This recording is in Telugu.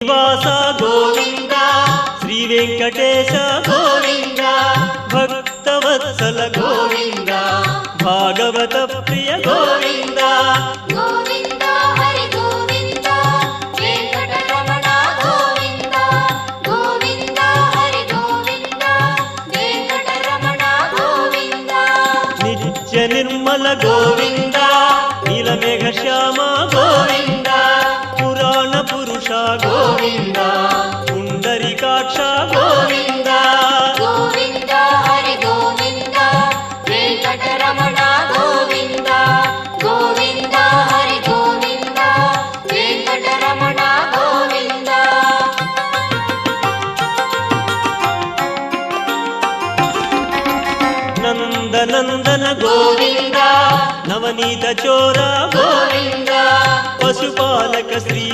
శ్రీనివాస గోవింద శ్రీ వెంకటేశ గోవింద భక్తవత్సల గోవింద భాగవత ప్రియ గోవింద గోవింద హరి గోవింద వెంకటరమణ గోవింద గోవింద హరి గోవింద వెంకటరమణ గోవింద నిత్య నిర్మల గోవింద నీలమేఘ శ్యామ గోవింద పురాణ పురుష గోవింద పుండరీకాక్ష గోవింద గోవింద హరి గోవింద వెంకటరమణ గోవింద గోవింద హరి గోవింద వెంకటరమణ గోవింద నందనందన గోవింద నవనీత చోర గోవింద పశుపాలక శ్రీ